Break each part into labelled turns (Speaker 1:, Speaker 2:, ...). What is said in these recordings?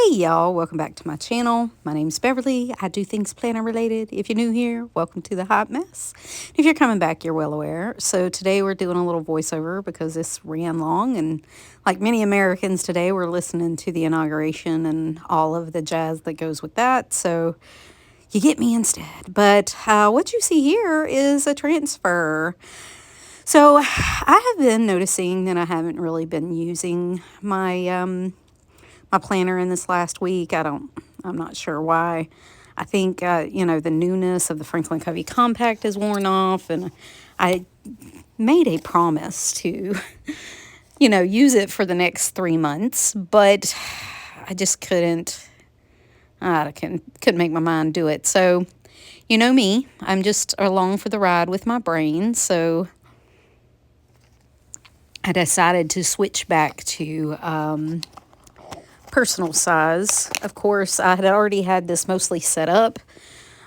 Speaker 1: Hey y'all, welcome back to my channel. My name's Beverly. I do things planner related. If you're new here, welcome to the hot mess. If you're coming back, you're well aware. So today we're doing a little voiceover because this ran long, and like many Americans today, we're listening to the inauguration and all of the jazz that goes with that. So you get me instead. But what you see here is a transfer. So I have been noticing that I haven't really been using my planner in this last week. I'm not sure why. I think, the newness of the Franklin Covey Compact is worn off, and I made a promise to, use it for the next 3 months, but I just couldn't make my mind do it. So, you know me, I'm just along for the ride with my brain, so I decided to switch back to, personal size. Of course, I had already had this mostly set up.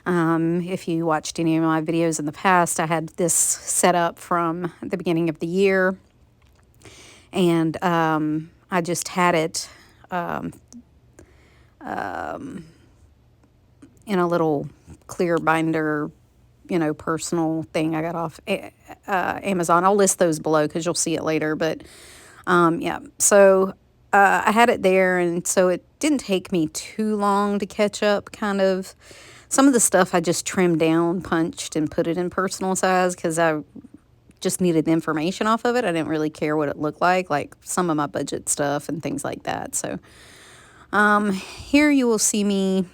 Speaker 1: If you watched any of my videos in the past, I had this set up from the beginning of the year, and I just had it in a little clear binder, personal thing I got off Amazon. I'll list those below because you'll see it later, but yeah, so I had it there, and so it didn't take me too long to catch up, kind of. Some of the stuff I just trimmed down, punched, and put it in personal size because I just needed the information off of it. I didn't really care what it looked like some of my budget stuff and things like that. So here you will see me.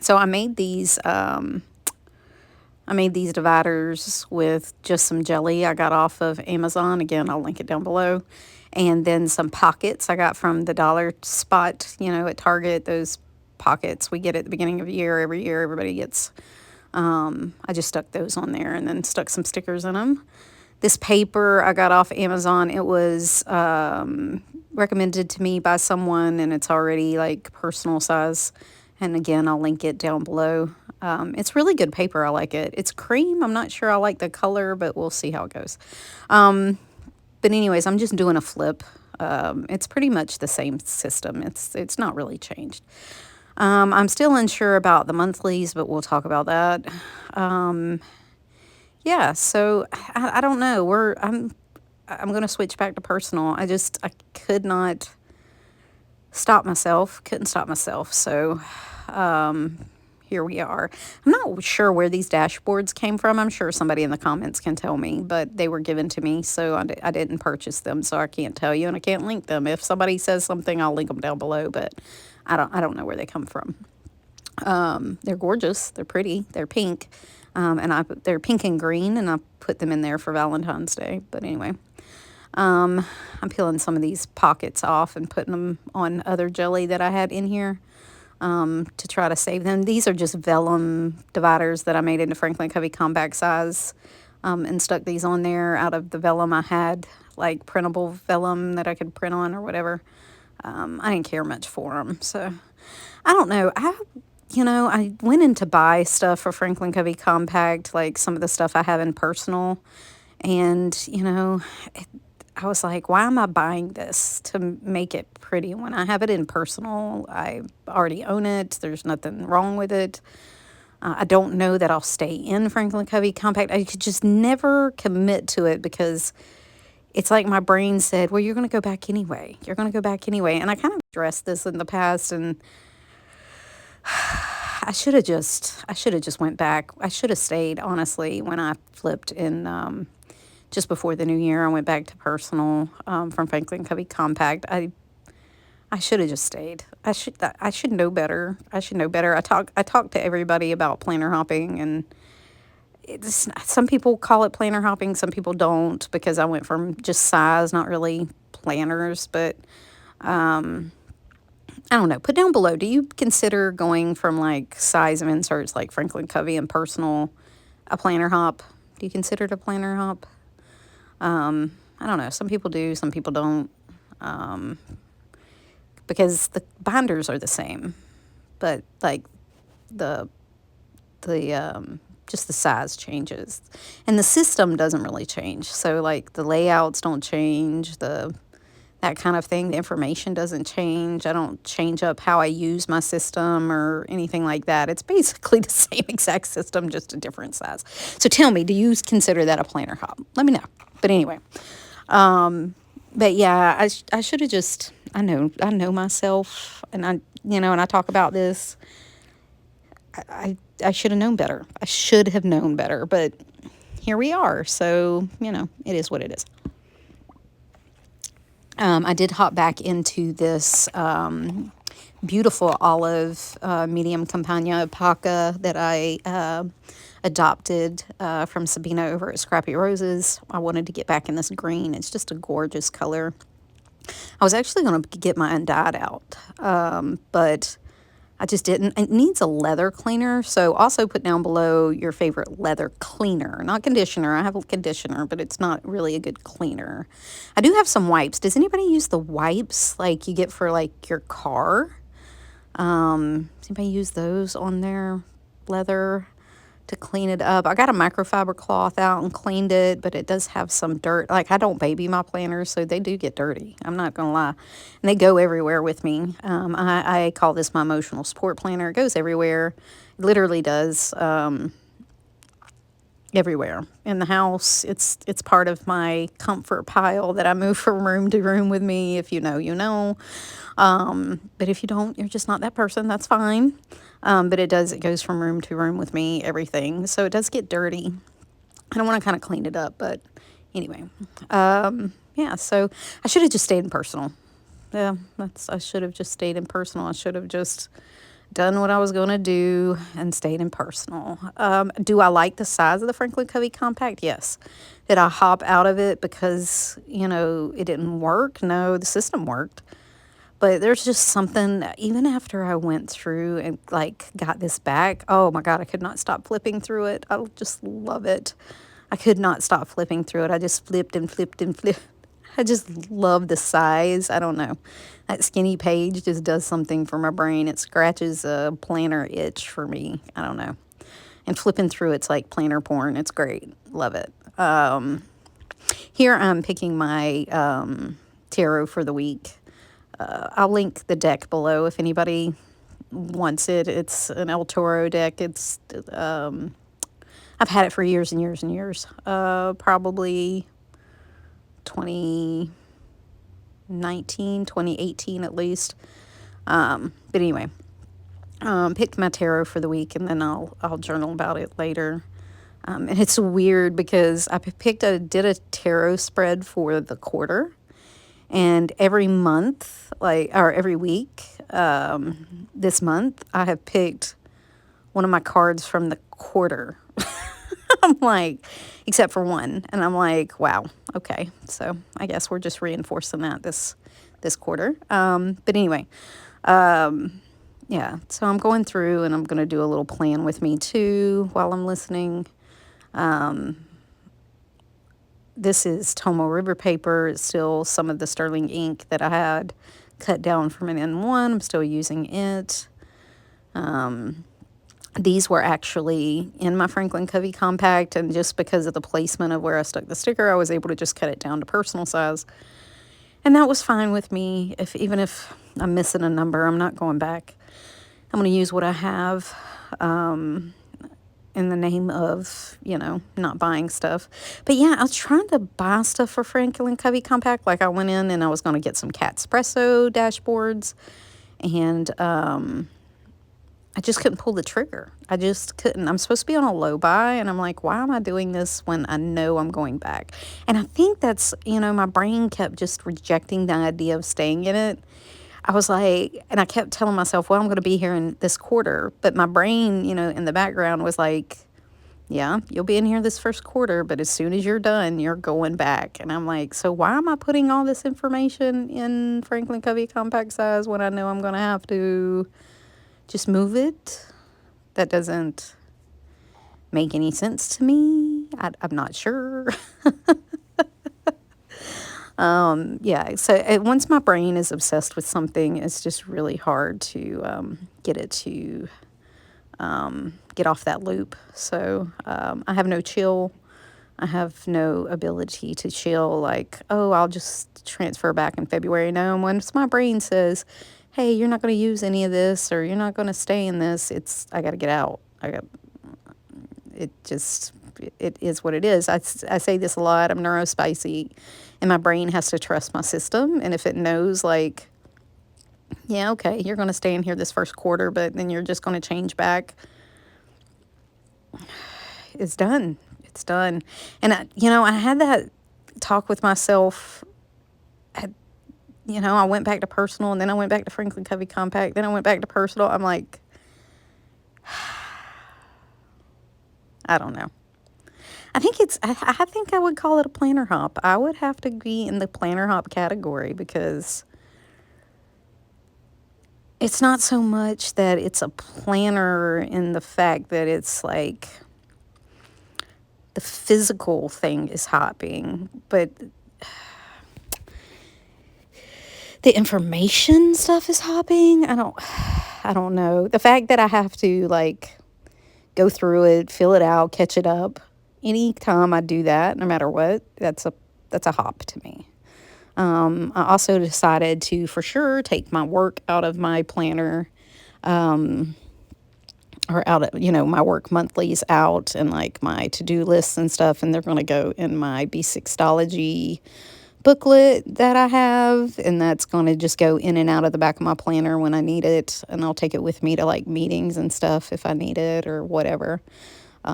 Speaker 1: So I made these dividers with just some jelly I got off of Amazon. Again, I'll link it down below. And then some pockets I got from the dollar spot, at Target. Those pockets we get at the beginning of the year. Every year, everybody gets. I just stuck those on there and then stuck some stickers in them. This paper I got off Amazon. It was recommended to me by someone, and it's already like personal size. And again, I'll link it down below. It's really good paper. I like it. It's cream. I'm not sure I like the color, but we'll see how it goes. But anyways, I'm just doing a flip. It's pretty much the same system. It's not really changed. I'm still unsure about the monthlies, but we'll talk about that. Yeah, so I don't know. I'm going to switch back to personal. I could not stop myself. Couldn't stop myself. So here we are. I'm not sure where these dashboards came from. I'm sure somebody in the comments can tell me, but they were given to me, so I didn't purchase them, so I can't tell you, and I can't link them. If somebody says something, I'll link them down below, but I don't know where they come from. They're gorgeous. They're pretty. They're pink, and they're pink and green, and I put them in there for Valentine's Day. But anyway, I'm peeling some of these pockets off and putting them on other jelly that I had in here. To try to save them. These are just vellum dividers that I made into Franklin Covey compact size, and stuck these on there out of the vellum I had, like printable vellum that I could print on or whatever. I didn't care much for them, so I don't know. I went in to buy stuff for Franklin Covey compact, like some of the stuff I have in personal, and I was like, why am I buying this to make it pretty when I have it in personal? I already own it. There's nothing wrong with it. I don't know that I'll stay in Franklin Covey Compact. I could just never commit to it because it's like my brain said, well, you're going to go back anyway. You're going to go back anyway. And I kind of addressed this in the past, and I should have just went back. I should have stayed, honestly, when I flipped in just before the new year. I went back to personal from Franklin Covey Compact. I should have just stayed. I should know better. I should know better. I talk to everybody about planner hopping, and some people call it planner hopping, some people don't, because I went from just size, not really planners. But I don't know. Put down below, do you consider going from like size of inserts like Franklin Covey and personal a planner hop? Do you consider it a planner hop? I don't know. Some people do, some people don't, because the binders are the same, but like the just the size changes, and the system doesn't really change. So like the layouts don't change, the that kind of thing. The information doesn't change. I don't change up how I use my system or anything like that. It's basically the same exact system, just a different size. So tell me, do you consider that a planner hob? Let me know. But anyway, but yeah, I should have just, I know myself, and and I talk about this. I should have known better. I should have known better, but here we are. So, it is what it is. I did hop back into this beautiful olive medium Campagna Opaca that I adopted from Sabina over at Scrappy Roses. I wanted to get back in this green. It's just a gorgeous color. I was actually going to get my undyed out, but I just didn't. It needs a leather cleaner, so also put down below your favorite leather cleaner. Not conditioner. I have a conditioner, but it's not really a good cleaner. I do have some wipes. Does anybody use the wipes like you get for like your car? Does anybody use those on their leather to clean it up? I got a microfiber cloth out and cleaned it, but it does have some dirt. Like, I don't baby my planners, so they do get dirty. I'm not going to lie. And they go everywhere with me. I call this my emotional support planner. It goes everywhere. It literally does. Everywhere in the house. It's part of my comfort pile that I move from room to room with me. If you know, you know. But if you don't, you're just not that person. That's fine. But it goes from room to room with me, everything. So it does get dirty. I don't want to kind of clean it up, but anyway. Yeah, so I should have just stayed in personal. Yeah, I should have just stayed in personal. I should have just done what I was going to do and stayed in personal. Do I like the size of the Franklin Covey Compact? Yes. Did I hop out of it because, it didn't work? No, the system worked. But there's just something, even after I went through and got this back, oh my God, I could not stop flipping through it. I just love it. I could not stop flipping through it. I just flipped and flipped and flipped. I just love the size. I don't know. That skinny page just does something for my brain. It scratches a planner itch for me. I don't know. And flipping through it's like planner porn. It's great. Love it. Here I'm picking my tarot for the week. I'll link the deck below if anybody wants it. It's an El Toro deck. It's I've had it for years and years and years. Probably 2019, 2018 at least. But anyway, picked my tarot for the week, and then I'll journal about it later. And it's weird because I did a tarot spread for the quarter. And every month, or every week, this month, I have picked one of my cards from the quarter. I'm like, except for one. And I'm like, wow, okay. So I guess we're just reinforcing that this quarter. But anyway, yeah. So I'm going through and I'm going to do a little plan with me too while I'm listening. This is Tomo River paper. It's still some of the sterling ink that I had cut down from an N1. I'm still using it. These were actually in my Franklin Covey Compact, and just because of the placement of where I stuck the sticker, I was able to just cut it down to personal size. And that was fine with me. Even if I'm missing a number, I'm not going back. I'm going to use what I have. In the name of, not buying stuff. But yeah, I was trying to buy stuff for Franklin Covey Compact. Like, I went in and I was going to get some Cat Espresso dashboards. And I just couldn't pull the trigger. I just couldn't. I'm supposed to be on a low buy. And I'm like, why am I doing this when I know I'm going back? And I think that's, my brain kept just rejecting the idea of staying in it. I was like, and I kept telling myself, well, I'm going to be here in this quarter. But my brain, in the background was like, yeah, you'll be in here this first quarter, but as soon as you're done, you're going back. And I'm like, so why am I putting all this information in Franklin Covey Compact size when I know I'm going to have to just move it? That doesn't make any sense to me. I'm not sure. Yeah, so once my brain is obsessed with something, it's just really hard to get it to get off that loop. So I have no chill. I have no ability to chill like, oh, I'll just transfer back in February. No, once my brain says, hey, you're not going to use any of this or you're not going to stay in this, I got to get out. It just, it is what it is. I say this a lot. I'm neurospicy and my brain has to trust my system. And if it knows like, yeah, okay, you're going to stay in here this first quarter, but then you're just going to change back, it's done. It's done. And, I had that talk with myself. I went back to personal and then I went back to Franklin Covey Compact. Then I went back to personal. I'm like, I don't know. I think I would call it a planner hop. I would have to be in the planner hop category because it's not so much that it's a planner in the fact that it's like the physical thing is hopping, but the information stuff is hopping. I don't know. The fact that I have to like go through it, fill it out, catch it up. Anytime I do that, no matter what, that's a hop to me. I also decided to, for sure, take my work out of my planner, or out of, my work monthlies out and like my to-do lists and stuff. And they're going to go in my B6 Stalogy booklet that I have. And that's going to just go in and out of the back of my planner when I need it. And I'll take it with me to like meetings and stuff if I need it or whatever. But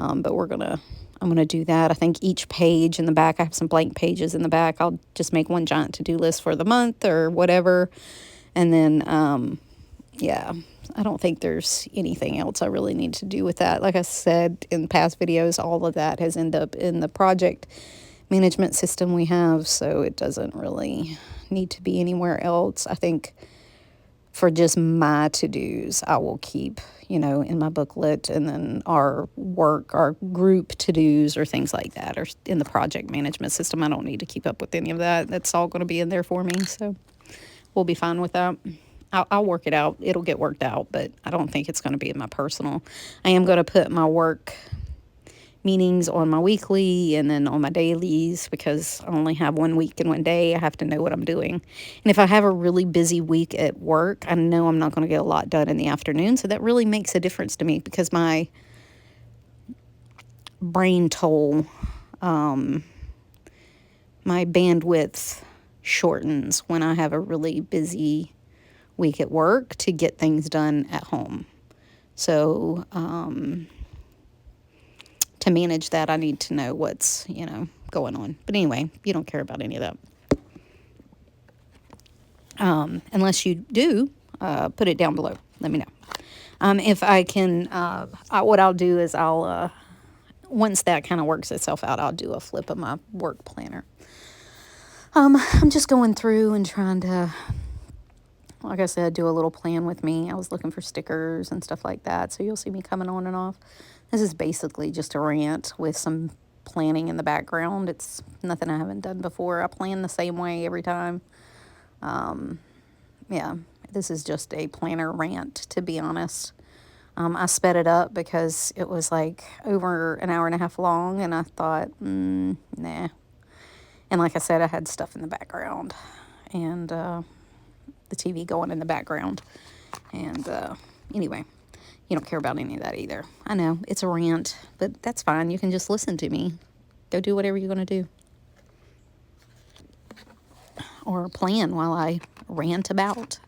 Speaker 1: I'm going to do that. I think each page in the back, I have some blank pages in the back. I'll just make one giant to-do list for the month or whatever. And then, yeah, I don't think there's anything else I really need to do with that. Like I said in past videos, all of that has ended up in the project management system we have. So it doesn't really need to be anywhere else. I think for just my to-dos, I will keep, in my booklet, and then our group to-dos or things like that are in the project management system. I don't need to keep up with any of that. That's all going to be in there for me, so we'll be fine with that. I'll work it out. It'll get worked out, but I don't think it's going to be in my personal. I am going to put my work meetings on my weekly and then on my dailies because I only have 1 week and 1 day. I have to know what I'm doing. And if I have a really busy week at work, I know I'm not going to get a lot done in the afternoon. So that really makes a difference to me because my brain toll, my bandwidth shortens when I have a really busy week at work to get things done at home. So, to manage that, I need to know what's, going on. But anyway, you don't care about any of that. Unless you do, put it down below. Let me know. If I can, what I'll do is once that kind of works itself out, I'll do a flip of my work planner. I'm just going through and trying to, like I said, do a little plan with me. I was looking for stickers and stuff like that. So you'll see me coming on and off. This is basically just a rant with some planning in the background. It's nothing I haven't done before. I plan the same way every time. Yeah, this is just a planner rant, to be honest. I sped it up because it was like over an hour and a half long, and I thought, nah. And like I said, I had stuff in the background and the TV going in the background. And anyway, you don't care about any of that either. I know, it's a rant, but that's fine. You can just listen to me. Go do whatever you're going to do. Or plan while I rant about.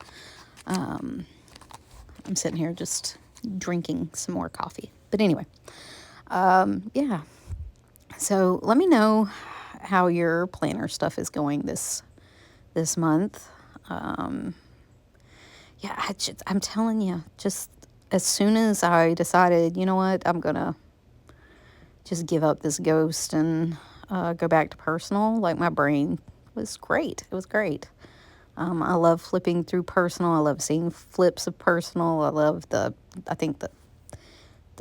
Speaker 1: I'm sitting here just drinking some more coffee. But anyway, yeah. So let me know how your planner stuff is going this month. Yeah, I'm telling you, just as soon as I decided, you know what, I'm going to just give up this ghost and go back to personal, like my brain was great. It was great. I love flipping through personal. I love seeing flips of personal. I love I think the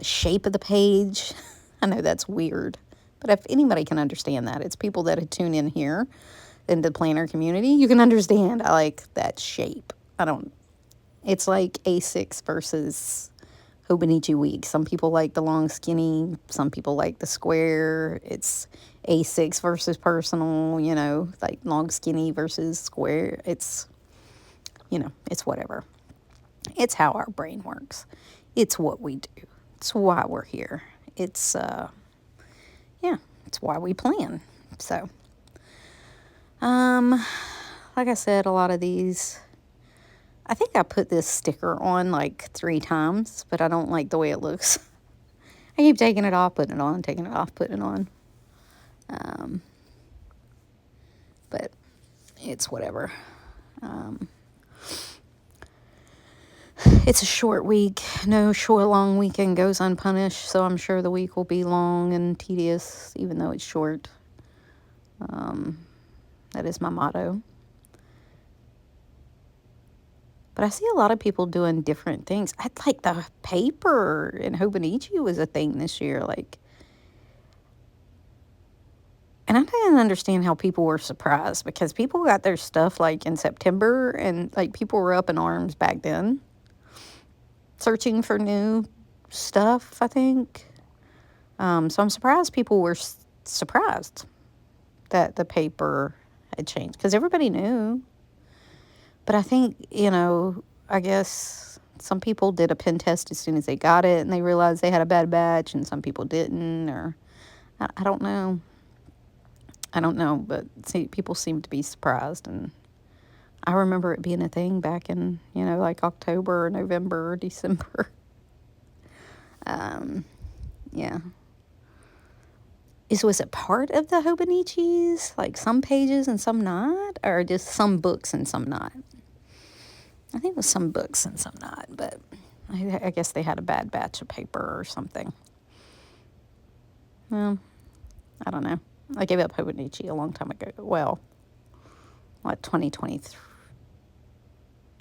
Speaker 1: shape of the page. I know that's weird, but if anybody can understand that, it's people that tune in here in the planner community. You can understand I like that shape. It's like A6 versus Hobonichi week. Some people like the long skinny, some people like the square. It's A6 versus personal, you know, like long skinny versus square. It's, you know, it's whatever. It's how our brain works. It's what we do. It's why we're here. It's, yeah, it's why we plan. So, like I said, a lot of these, I think I put this sticker on like 3 times, but I don't like the way it looks. I keep taking it off, putting it on, taking it off, putting it on. But it's whatever. It's a short week. No short, long weekend goes unpunished, so I'm sure the week will be long and tedious, even though it's short. That is my motto. But I see a lot of people doing different things. I like the paper and Hobonichi was a thing this year. Like, and I didn't understand how people were surprised because people got their stuff like in September and like people were up in arms back then, searching for new stuff, I think. So I'm surprised people were surprised that the paper had changed because everybody knew. But I think, you know, I guess some people did a pen test as soon as they got it and they realized they had a bad batch and some people didn't, or I don't know. I don't know, but see, people seem to be surprised. And I remember it being a thing back in, you know, like October or November or December. Yeah. Was it part of the Hobonichis? Like some pages and some not? Or just some books and some not? I think it was some books and some not, but I guess they had a bad batch of paper or something. Well, I don't know. I gave up Hobonichi a long time ago. Well, what, 2023?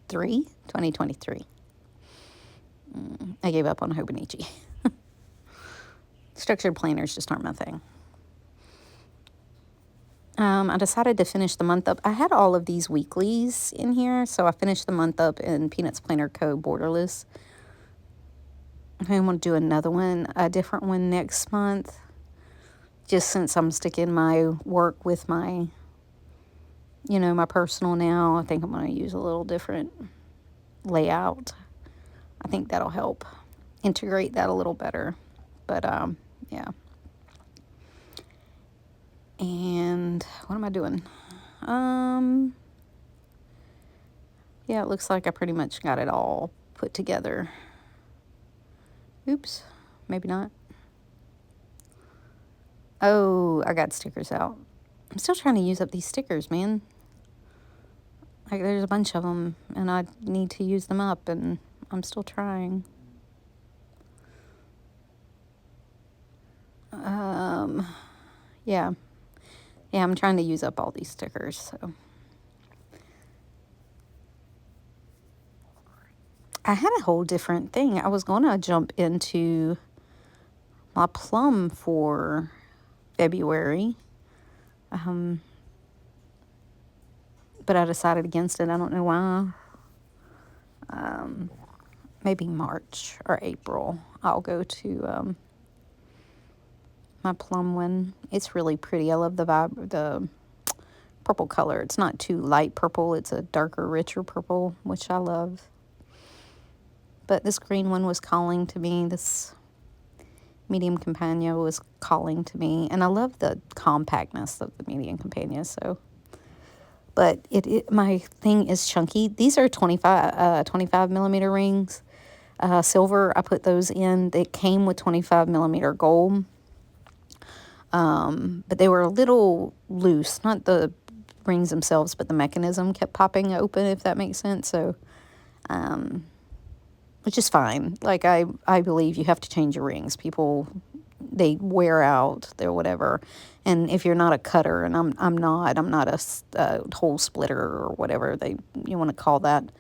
Speaker 1: 2023. I gave up on Hobonichi. Structured planners just aren't my thing. I decided to finish the month up. I had all of these weeklies in here, so I finished the month up in Peanuts Planner Co. Borderless. I'm going to do another one, a different one next month, just since I'm sticking my work with my, you know, my personal now. I think I'm going to use a little different layout. I think that'll help integrate that a little better. But, yeah. And what am I doing? Yeah, it looks like I pretty much got it all put together. Oops, maybe not. Oh, I got stickers out. I'm still trying to use up these stickers, man. Like, there's a bunch of them, and I need to use them up, and I'm still trying. Yeah. Yeah, I'm trying to use up all these stickers, so. I had a whole different thing. I was going to jump into my plum for February. But I decided against it. I don't know why. Maybe March or April. I'll go to my plum one. It's really pretty. I love the vibe, the purple color. It's not too light purple. It's a darker, richer purple, which I love. But this green one was calling to me. This medium compania was calling to me. And I love the compactness of the medium compania. So, but my thing is chunky. These are 25 millimeter rings. Silver, I put those in. They came with 25 millimeter gold. But they were a little loose, not the rings themselves, but the mechanism kept popping open, if that makes sense. So, which is fine. Like, I believe you have to change your rings. People, they wear out, they're whatever. And if you're not a cutter, and I'm not a hole splitter or whatever you want to call that,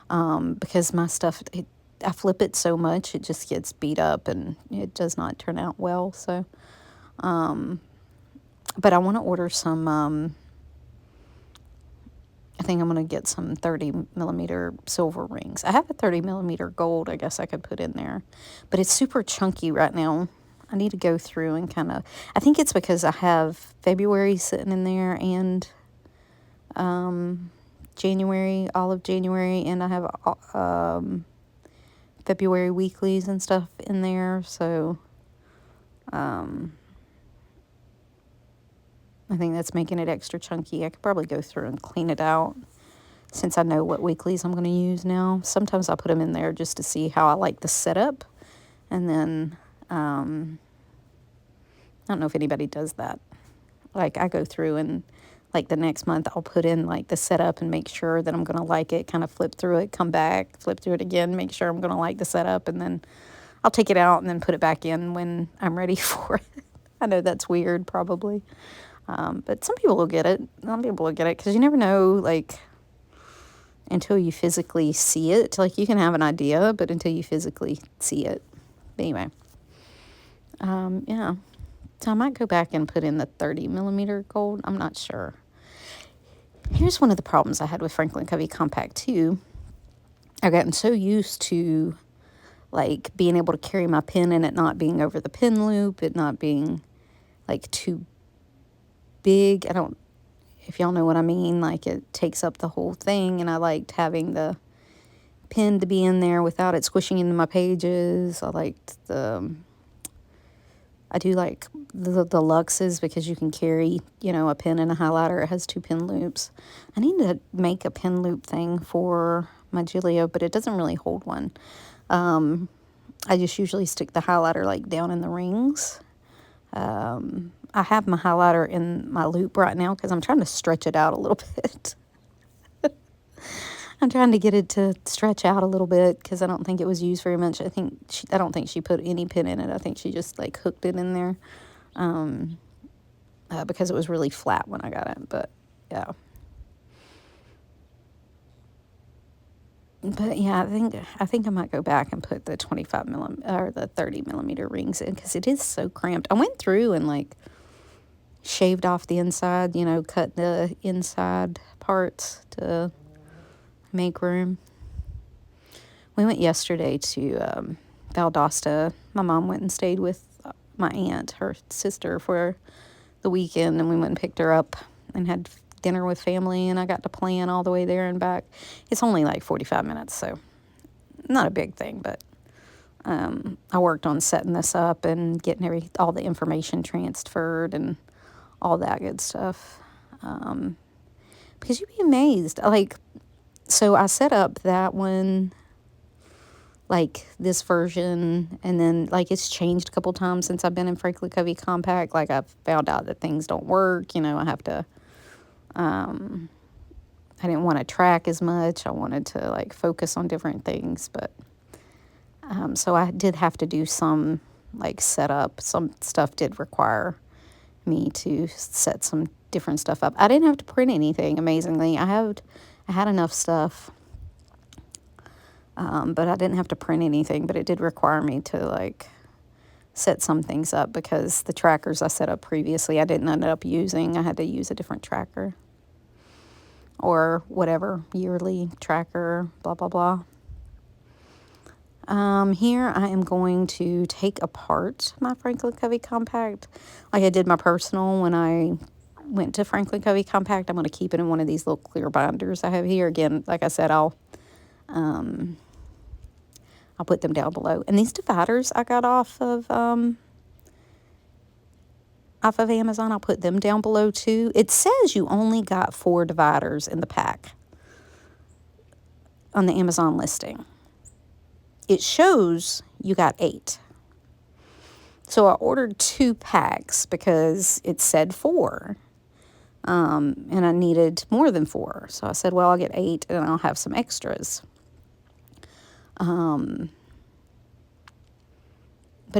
Speaker 1: because my stuff, I flip it so much, it just gets beat up and it does not turn out well. So, but I want to order some I think I'm going to get some 30 millimeter silver rings. I have a 30 millimeter gold I guess I could put in there. But it's super chunky right now. I need to go through and kind of... I think it's because I have February sitting in there and January, all of January, and I have February weeklies and stuff in there. So I think that's making it extra chunky. I could probably go through and clean it out since I know what weeklies I'm going to use now. Sometimes I'll put them in there just to see how I like the setup. And then, I don't know if anybody does that. Like, I go through and, like, the next month I'll put in, like, the setup and make sure that I'm going to like it, kind of flip through it, come back, flip through it again, make sure I'm going to like the setup, and then I'll take it out and then put it back in when I'm ready for it. I know that's weird, probably. But some people will get it. Some people will get it because you never know, like, until you physically see it. Like, you can have an idea, but until you physically see it. But anyway, yeah. So I might go back and put in the 30 millimeter gold. I'm not sure. Here's one of the problems I had with Franklin Covey Compact too. I've gotten so used to, like, being able to carry my pen and it not being over the pen loop, it not being, like, too big. I don't, if y'all know what I mean, like, it takes up the whole thing, and I liked having the pen to be in there without it squishing into my pages. I liked I do like the Luxes because you can carry, you know, a pen and a highlighter. It has 2 pen loops. I need to make a pen loop thing for my Gilio, but it doesn't really hold one. I just usually stick the highlighter, like, down in the rings. I have my highlighter in my loop right now because I'm trying to stretch it out a little bit. I'm trying to get it to stretch out a little bit because I don't think it was used very much. I don't think she put any pin in it. I think she just, like, hooked it in there because it was really flat when I got it. But yeah. But yeah, I think I might go back and put the 25 millimeter or the 30 millimeter rings in because it is so cramped. I went through and, like, shaved off the inside, you know, cut the inside parts to make room. We went yesterday to Valdosta. My mom went and stayed with my aunt, her sister, for the weekend, and we went and picked her up and had dinner with family, and I got to plan all the way there and back. It's only like 45 minutes, so not a big thing, but I worked on setting this up and getting all the information transferred and all that good stuff. Because you'd be amazed. Like, so I set up that one, like, this version, and then, like, it's changed a couple times since I've been in Franklin Covey Compact. Like, I've found out that things don't work, you know, I have to, I didn't want to track as much. I wanted to, like, focus on different things, but, so I did have to do some, like, setup. Some stuff did require me to set some different stuff up. I didn't have to print anything, amazingly. I had enough stuff, but I didn't have to print anything, but it did require me to, like, set some things up because the trackers I set up previously I didn't end up using. I had to use a different tracker or whatever, yearly tracker, blah, blah, blah. Here I am going to take apart my Franklin Covey Compact like I did my personal when I went to Franklin Covey Compact. I'm going to keep it in one of these little clear binders I have here. Again, like I said, I'll put them down below. And these dividers I got off of Amazon, I'll put them down below too. It says you only got 4 dividers in the pack on the Amazon listing. It shows you got 8. So I ordered 2 packs because it said 4. And I needed more than 4. So I said, well, I'll get 8 and I'll have some extras. But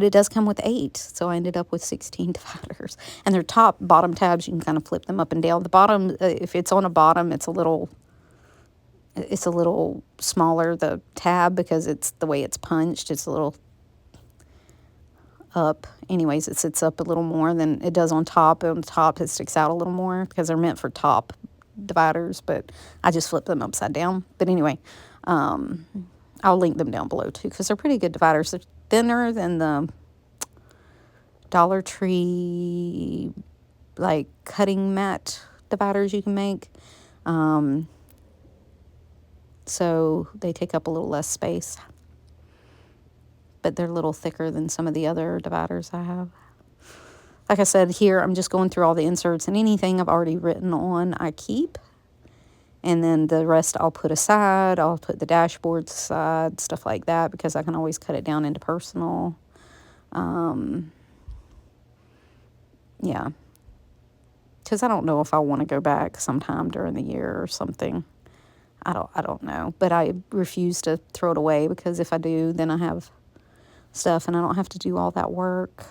Speaker 1: it does come with 8. So I ended up with 16 dividers. And they're bottom tabs. You can kind of flip them up and down. The bottom, if it's on a bottom, it's a little smaller, the tab, because it's the way it's punched. It's a little up. Anyways, it sits up a little more than it does on top. On top, it sticks out a little more because they're meant for top dividers, but I just flip them upside down. But anyway, I'll link them down below too, because they're pretty good dividers. They're thinner than the Dollar Tree, like, cutting mat dividers you can make. So they take up a little less space, but they're a little thicker than some of the other dividers I have. Like I said, here I'm just going through all the inserts, and anything I've already written on I keep, and then the rest I'll put aside. I'll put the dashboard aside, stuff like that, because I can always cut it down into personal. Yeah, because I don't know if I want to go back sometime during the year or something. I don't know, but I refuse to throw it away, because if I do, then I have stuff and I don't have to do all that work.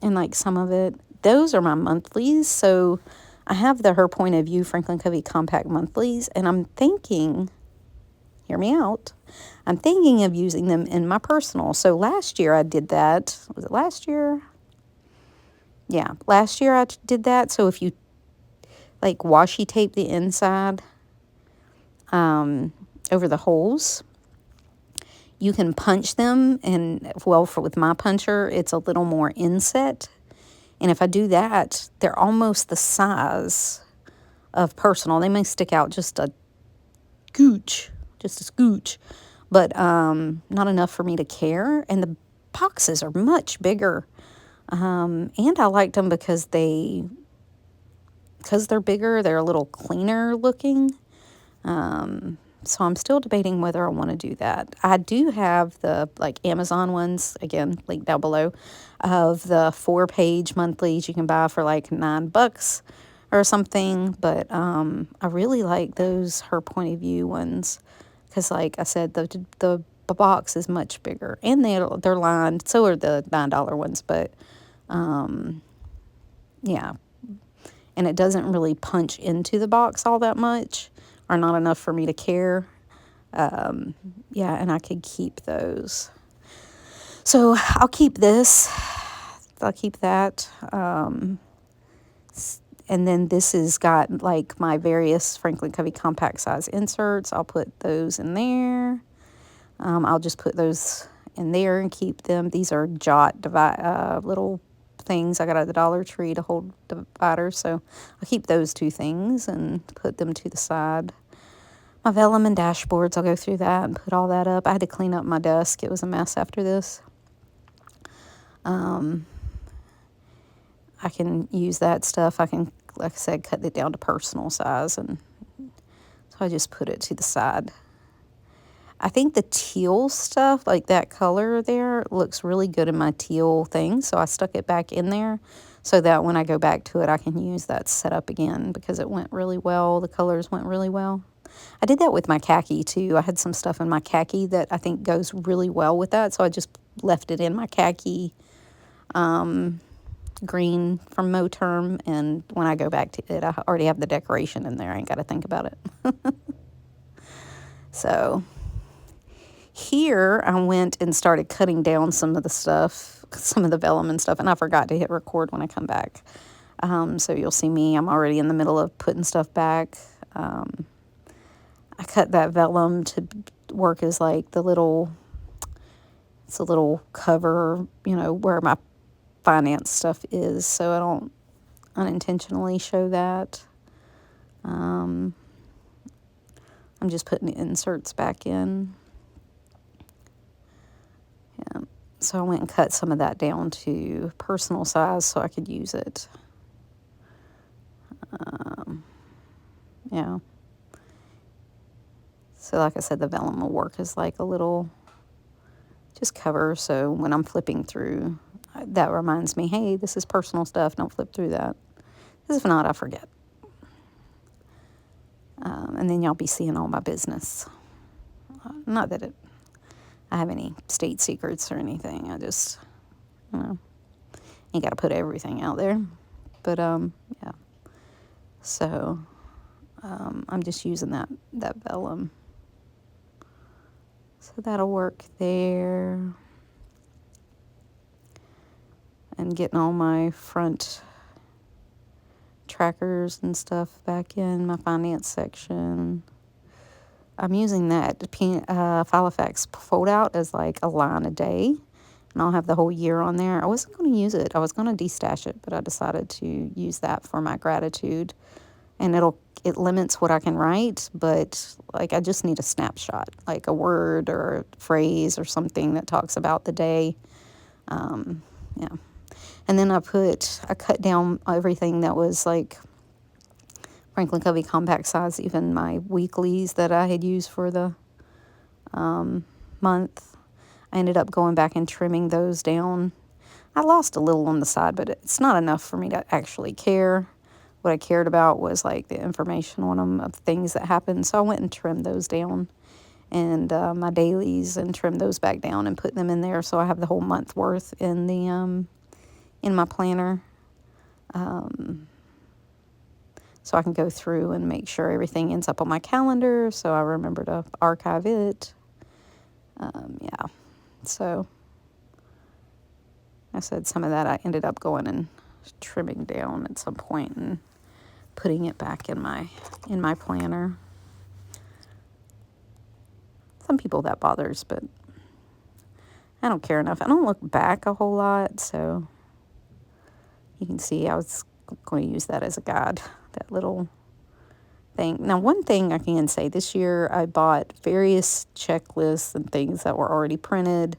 Speaker 1: And like some of it, those are my monthlies. So I have the Her Point of View Franklin Covey Compact Monthlies, and I'm thinking, hear me out, I'm thinking of using them in my personal. So last year I did that. Was it last year? Yeah, last year I did that. So if you like washi tape the inside over the holes, you can punch them, and well, with my puncher, it's a little more inset. And if I do that, they're almost the size of personal. They may stick out just a scooch, but not enough for me to care. And the boxes are much bigger. And I liked them because they're bigger, they're a little cleaner looking. So I'm still debating whether I want to do that. I do have the like Amazon ones, again, link down below, of the 4-page monthlies you can buy for like $9 or something. But I really like those Her Point of View ones, because like I said, the box is much bigger, and they're lined. So are the $9 ones, but yeah, and it doesn't really punch into the box all that much, or not enough for me to care. Yeah, and I could keep those. So I'll keep this. I'll keep that. And then this has got like my various Franklin Covey compact size inserts. I'll put those in there. I'll just put those in there and keep them. These are jot little things I got at the Dollar Tree to hold dividers. So I'll keep those 2 things and put them to the side. My vellum and dashboards, I'll go through that and put all that up. I had to clean up my desk. It was a mess after this. I can use that stuff. I can, like I said, cut it down to personal size, and so I just put it to the side. I think the teal stuff, like that color there, looks really good in my teal thing, so I stuck it back in there so that when I go back to it, I can use that setup again, because it went really well. The colors went really well. I did that with my khaki too. I had some stuff in my khaki that I think goes really well with that, so I just left it in my khaki green from Moterm, and when I go back to it, I already have the decoration in there. I ain't got to think about it. So here I went and started cutting down some of the stuff, some of the vellum and stuff, and I forgot to hit record when I come back. So you'll see me. I'm already in the middle of putting stuff back. I cut that vellum to work as like it's a little cover, where my finance stuff is, so I don't unintentionally show that. I'm just putting the inserts back in. Yeah. So I went and cut some of that down to personal size so I could use it. Yeah. So like I said, the vellum will work as like a little just cover, so when I'm flipping through, that reminds me, hey, this is personal stuff, don't flip through that. Because if not, I forget. And then y'all be seeing all my business. Not that I have any state secrets or anything. I just, ain't got to put everything out there. But, yeah. So, I'm just using that vellum. So that'll work there. and getting all my front trackers and stuff back in my finance section. I'm using that Filofax fold out as like a line a day, and I'll have the whole year on there. I wasn't going to use it. I was going to destash it, but I decided to use that for my gratitude. And it limits what I can write, but like I just need a snapshot, like a word or a phrase or something that talks about the day. Yeah. And then I cut down everything that was like Franklin Covey compact size, even my weeklies that I had used for the month. I ended up going back and trimming those down. I lost a little on the side, but it's not enough for me to actually care. What I cared about was like the information on them of things that happened. So I went and trimmed those down, and my dailies, and trimmed those back down and put them in there. So I have the whole month worth in the in my planner. So I can go through and make sure everything ends up on my calendar, so I remember to archive it. Yeah, so I said some of that I ended up going and trimming down at some point and putting it back in my planner. Some people that bothers, but I don't care enough. I don't look back a whole lot, so you can see I was going to use that as a guide, that little thing. Now, one thing I can say, this year I bought various checklists and things that were already printed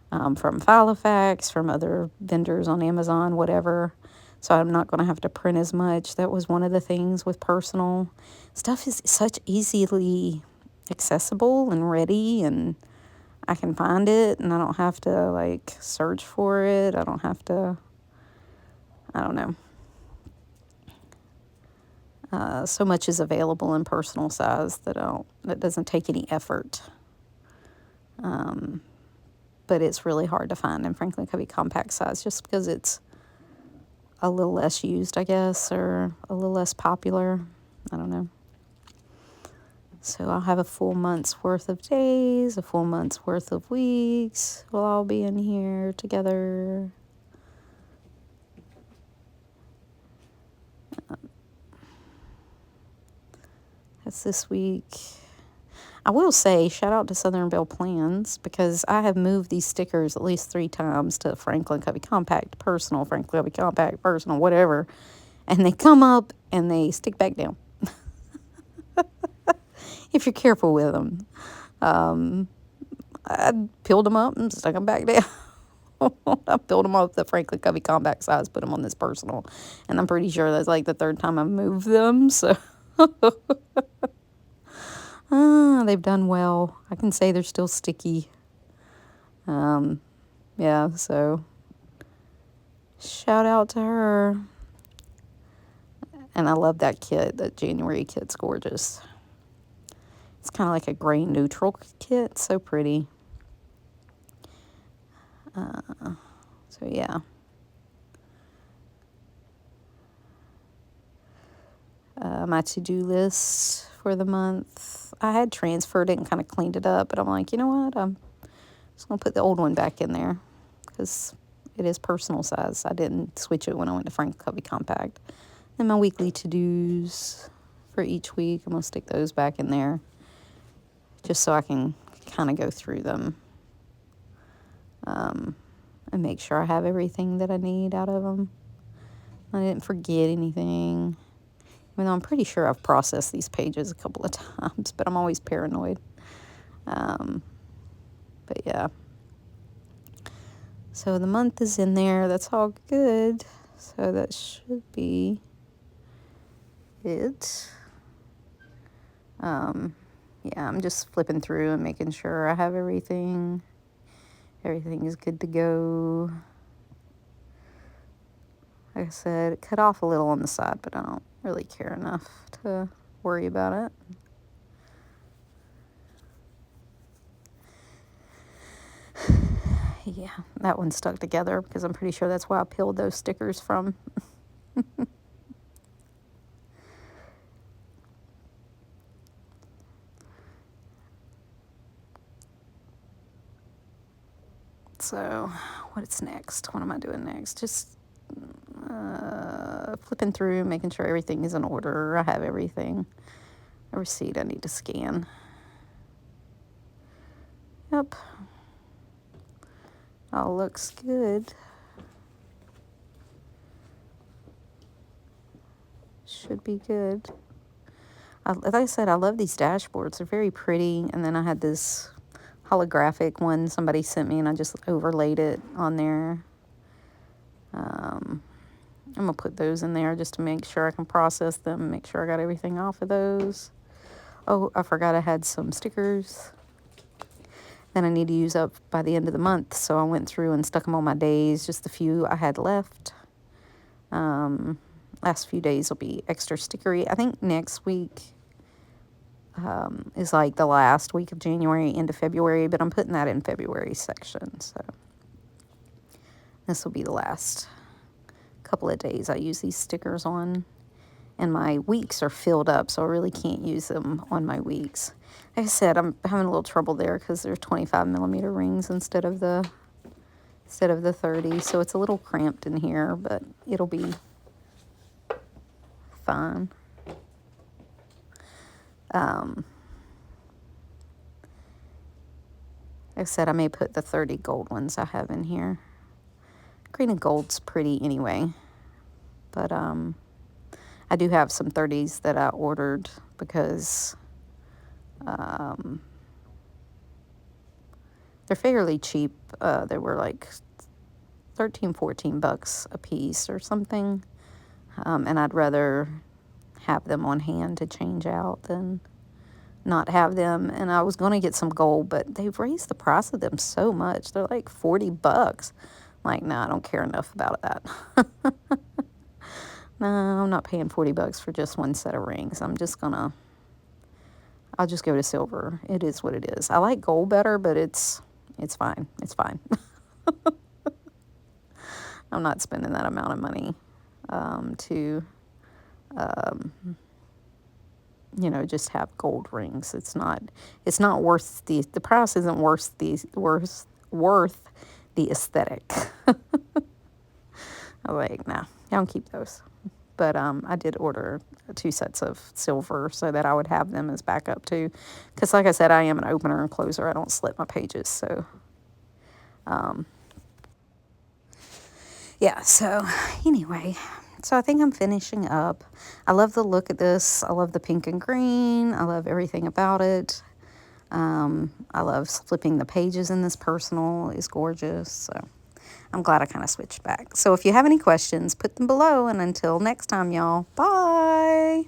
Speaker 1: from Filofax, from other vendors on Amazon, whatever. So I'm not going to have to print as much. That was one of the things with personal. Stuff is such easily accessible and ready, and I can find it, and I don't have to like search for it. I don't have to, I don't know. So much is available in personal size that doesn't take any effort. But it's really hard to find in Franklin Covey compact size, just because it's a little less used, I guess, or a little less popular. I don't know. So I'll have a full month's worth of days, a full month's worth of weeks. We'll all be in here together. That's this week. I will say, shout out to Southern Belle Plans, because I have moved these stickers at least 3 times to Franklin Covey Compact Personal, Franklin Covey Compact Personal, whatever. And they come up and they stick back down. If you're careful with them. I peeled them up and stuck them back down. I peeled them off the Franklin Covey Compact size, put them on this personal. And I'm pretty sure that's like the 3rd time I've moved them, so... They've done well. I can say they're still sticky. Yeah, so shout out to her. And I love that kit. That January kit's gorgeous. It's kind of like a gray neutral kit. So pretty. So yeah. My to-do list for the month. I had transferred it and kind of cleaned it up, but I'm like, you know what? I'm just going to put the old one back in there because it is personal size. I didn't switch it when I went to Franklin Covey Compact. And my weekly to-dos for each week, I'm going to stick those back in there just so I can kind of go through them and make sure I have everything that I need out of them. I didn't forget anything. Even though I'm pretty sure I've processed these pages a couple of times, but I'm always paranoid. But yeah. So the month is in there. That's all good. So that should be it. Yeah, I'm just flipping through and making sure I have everything. Everything is good to go. Like I said, it cut off a little on the side, but I don't really care enough to worry about it. Yeah, that one stuck together because I'm pretty sure that's why I peeled those stickers from. So, what's next? What am I doing next? Just flipping through, making sure everything is in order. I have everything. A receipt I need to scan. Yep. All looks good. Should be good. Like I said, I love these dashboards. They're very pretty. And then I had this holographic one somebody sent me, and I just overlaid it on there. I'm going to put those in there just to make sure I can process them, make sure I got everything off of those. Oh, I forgot I had some stickers that I need to use up by the end of the month. So I went through and stuck them on my days, just the few I had left. Last few days will be extra stickery. I think next week is like the last week of January into February, but I'm putting that in February section. So this will be the last couple of days I use these stickers on. And my weeks are filled up, so I really can't use them on my weeks. Like I said, I'm having a little trouble there because they're 25mm rings instead of the 30, so it's a little cramped in here, but it'll be fine. Like I said, I may put the 30 gold ones I have in here. Green and gold's pretty anyway, but I do have some 30s that I ordered because they're fairly cheap. They were like 13, 14 bucks a piece or something. And I'd rather have them on hand to change out than not have them. And I was going to get some gold, but they've raised the price of them so much. They're like 40 bucks. Like, no, I don't care enough about that. No, I'm not paying 40 bucks for just one set of rings. I'll just go to silver. It is what it is. I like gold better, but it's fine. It's fine. I'm not spending that amount of money to just have gold rings. It's not worth the price isn't worth the aesthetic. I'm like, nah, I don't keep those. But I did order 2 sets of silver so that I would have them as backup too. Because like I said, I am an opener and closer. I don't slip my pages. So, yeah. So, anyway. So I think I'm finishing up. I love the look of this. I love the pink and green. I love everything about it. I love flipping the pages in this personal. It's gorgeous. So I'm glad I kind of switched back. So if you have any questions, put them below. And until next time, y'all, bye.